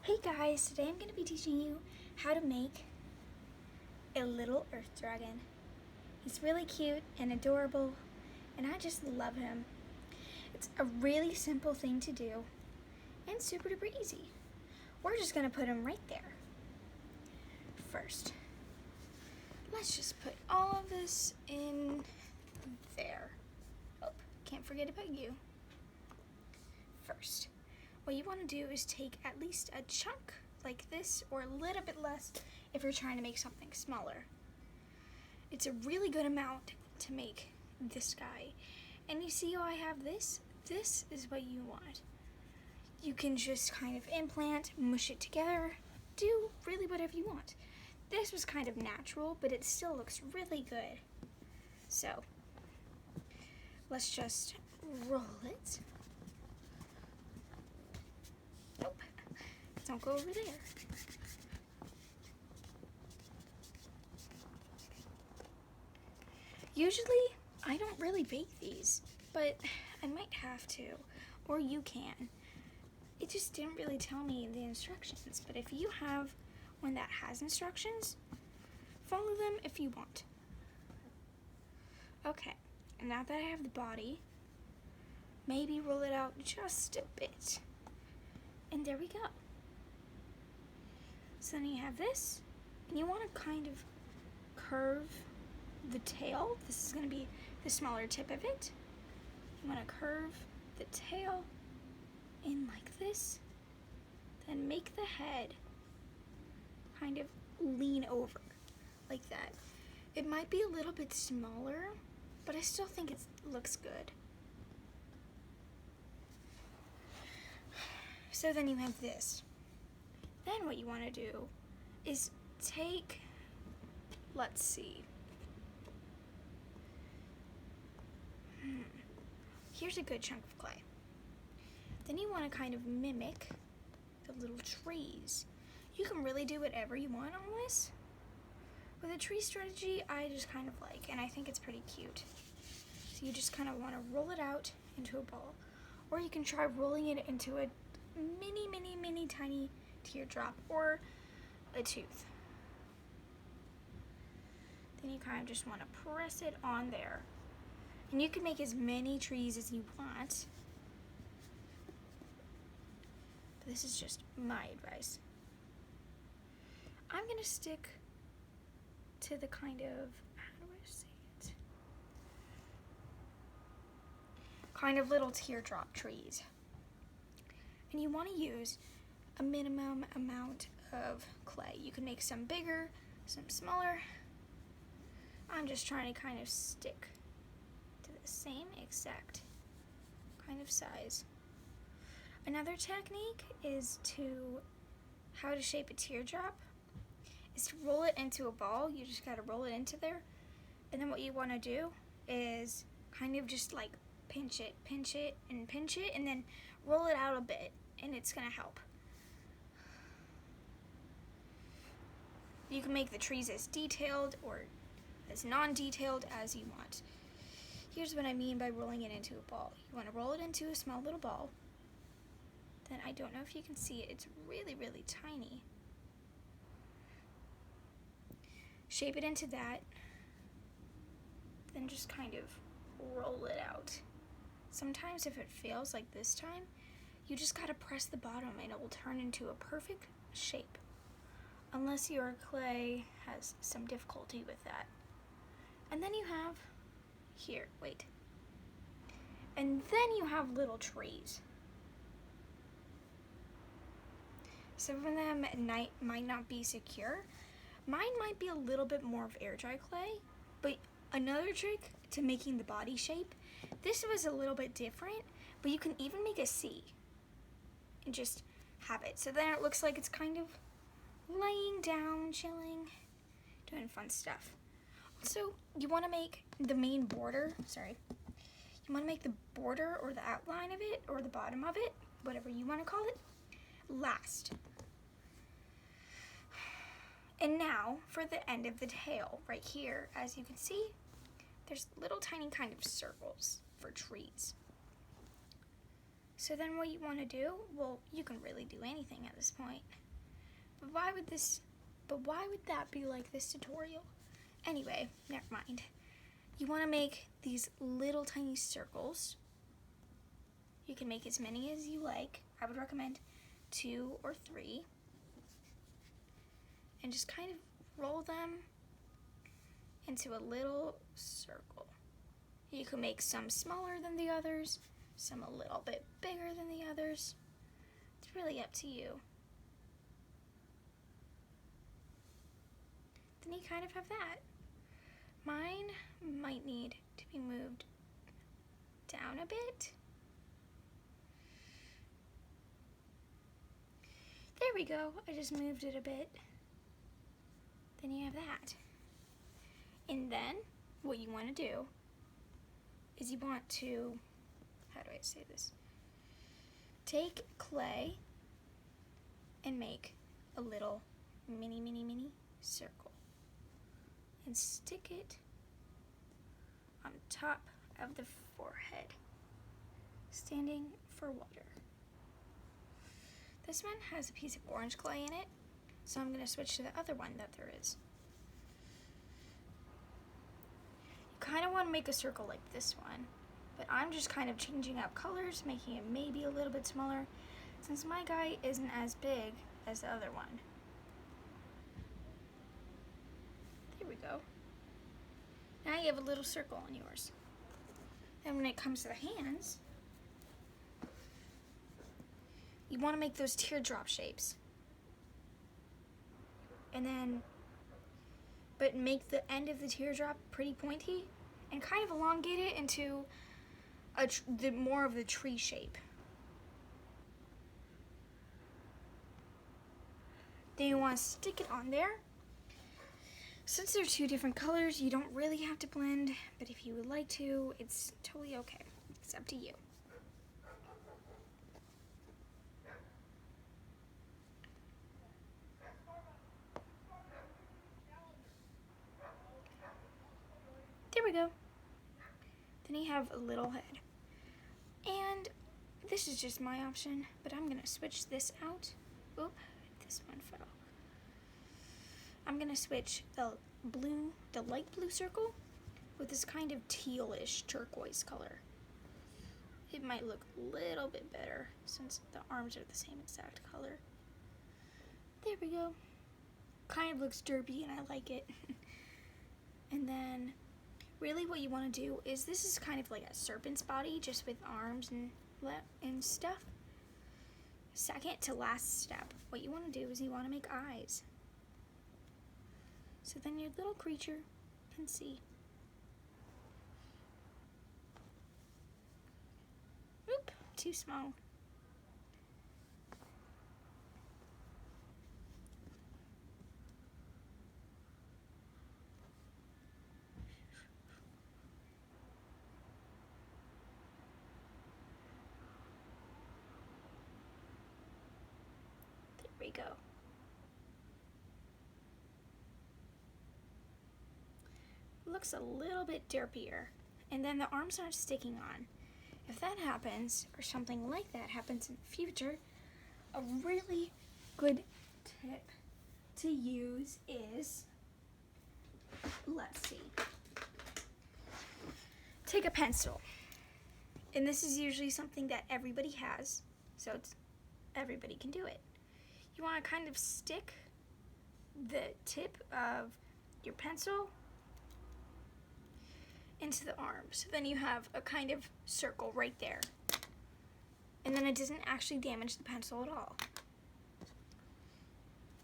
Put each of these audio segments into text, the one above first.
Hey guys, today I'm going to be teaching you how to make a little earth dragon. He's really cute and adorable, and I just love him. It's a really simple thing to do and super duper easy. We're just going to put him right there. First, let's just put all of this in there. Oh, can't forget about you. First, what you want to do is take at least a chunk like this, or a little bit less if you're trying to make something smaller. It's a really good amount to make this guy. And you see how I have this? This is what you want. You can just kind of implant, mush it together, do really whatever you want. This was kind of natural, but it still looks really good. So, let's just roll it. Nope, don't go over there. Usually, I don't really bake these, but I might have to, or you can. It just didn't really tell me the instructions, but if you have one that has instructions, follow them if you want. Okay, now that I have the body, maybe roll it out just a bit. And there we go. So then you have this, and you want to kind of curve the tail. This is going to be the smaller tip of it. You want to curve the tail in like this, then make the head kind of lean over like that. It might be a little bit smaller, but I still think it looks good. So then you have this. Then what you want to do is take, let's see, here's a good chunk of clay. Then you want to kind of mimic the little trees. You can really do whatever you want on this. With a tree strategy, I just kind of like, and I think it's pretty cute. So you just kind of want to roll it out into a ball. Or you can try rolling it into a mini tiny teardrop or a tooth. Then you kind of just want to press it on there. And you can make as many trees as you want. But this is just my advice. I'm going to stick to the kind of, how do I say it? Kind of little teardrop trees. And you want to use a minimum amount of clay. You can make some bigger, some smaller. I'm just trying to kind of stick to the same exact kind of size. Another technique is how to shape a teardrop is to roll it into a ball. You just gotta roll it into there. And then what you wanna do is kind of just like pinch it, and then roll it out a bit, and it's gonna help. You can make the trees as detailed or as non-detailed as you want. Here's what I mean by rolling it into a ball. You wanna roll it into a small little ball. Then I don't know if you can see it, it's really tiny. Shape it into that, then just kind of roll it out. Sometimes if it fails like this time, you just gotta press the bottom and it will turn into a perfect shape. Unless your clay has some difficulty with that. And then you have, here, wait. And then you have little trees. Some of them might not be secure. Mine might be a little bit more of air dry clay, but another trick to making the body shape, this was a little bit different, but you can even make a C and just have it. So then it looks like it's kind of laying down, chilling, doing fun stuff. So you want to make the main border, you want to make the border or the outline of it or the bottom of it, whatever you want to call it, last. And now for the end of the tail, right here, as you can see, there's little tiny kind of circles for trees. So then what you want to do, well, you can really do anything at this point. But why would that be like this tutorial? Anyway, never mind. You want to make these little tiny circles. You can make as many as you like. I would recommend 2 or 3. And just kind of roll them into a little circle. You can make some smaller than the others, some a little bit bigger than the others. It's really up to you. Then you kind of have that. Mine might need to be moved down a bit. There we go. I just moved it a bit. Then you have that. And then what you want to do is you want to, how do I say this? Take clay and make a little mini circle and stick it on top of the forehead, standing for water. This one has a piece of orange clay in it, so I'm going to switch to the other one that there is. You kind of want to make a circle like this one, but I'm just kind of changing up colors, making it maybe a little bit smaller, since my guy isn't as big as the other one. There we go. Now you have a little circle on yours. And when it comes to the hands, you want to make those teardrop shapes. And then, but make the end of the teardrop pretty pointy and kind of elongate it into more of the tree shape. Then you want to stick it on there. Since they're 2 different colors, you don't really have to blend, but if you would like to, it's totally okay. It's up to you. There we go. Then you have a little head. And this is just my option, but I'm gonna switch this out. Oop, this one fell. I'm gonna switch the light blue circle with this kind of tealish turquoise color. It might look a little bit better since the arms are the same exact color. There we go. Kind of looks derpy and I like it. And then really what you want to do is, this is kind of like a serpent's body, just with arms and stuff. Second to last step, what you want to do is you want to make eyes. So then your little creature can see. Oop, too small. There we go. Looks a little bit derpier, and then the arms aren't sticking on. If that happens, or something like that happens in the future, a really good tip to use is, let's see, take a pencil, and this is usually something that everybody has, so everybody can do it. You want to kind of stick the tip of your pencil into the arms. Then you have a kind of circle right there. And then it doesn't actually damage the pencil at all.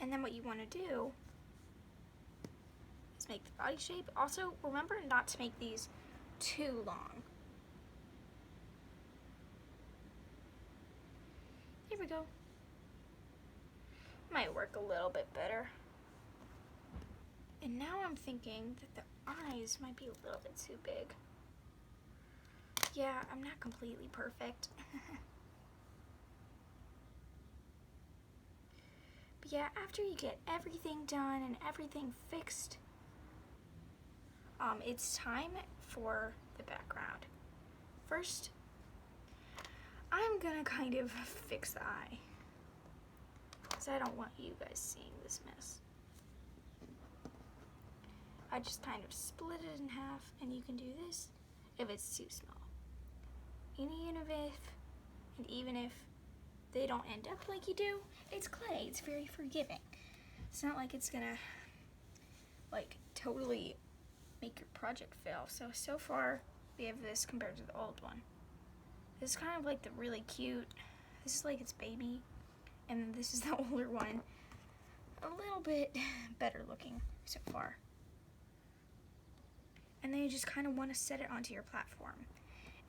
And then what you want to do is make the body shape. Also, remember not to make these too long. Here we go. Might work a little bit better. And now I'm thinking that the eyes might be a little bit too big. Yeah, I'm not completely perfect. But yeah, after you get everything done and everything fixed, it's time for the background. First, I'm gonna kind of fix the eye, because I don't want you guys seeing this mess. I just kind of split it in half, and you can do this if it's too small. And even if they don't end up like you do, it's clay, it's very forgiving. It's not like it's gonna like totally make your project fail. So far we have this compared to the old one. This is kind of like the really cute, this is like its baby, and then this is the older one. A little bit better looking so far. And then you just kind of want to set it onto your platform.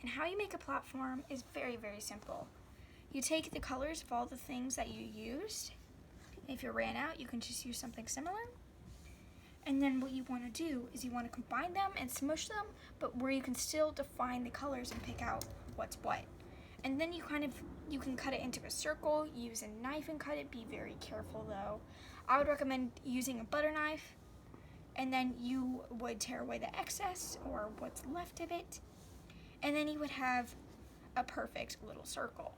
And how you make a platform is very, very simple. You take the colors of all the things that you used. If you ran out, you can just use something similar. And then what you want to do is you want to combine them and smush them, but where you can still define the colors and pick out what's what. And then you can cut it into a circle, use a knife and cut it. Be very careful though. I would recommend using a butter knife, and then you would tear away the excess or what's left of it, and then you would have a perfect little circle.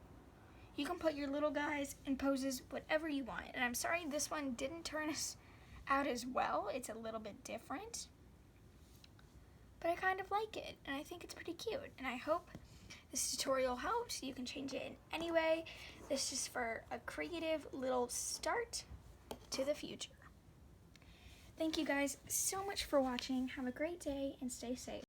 You can put your little guys in poses whatever you want. And I'm sorry this one didn't turn out as well. It's a little bit different, but I kind of like it, and I think it's pretty cute. And I hope this tutorial helps. You can change it in any way. This is for a creative little start to the future. Thank you guys so much for watching. Have a great day and stay safe.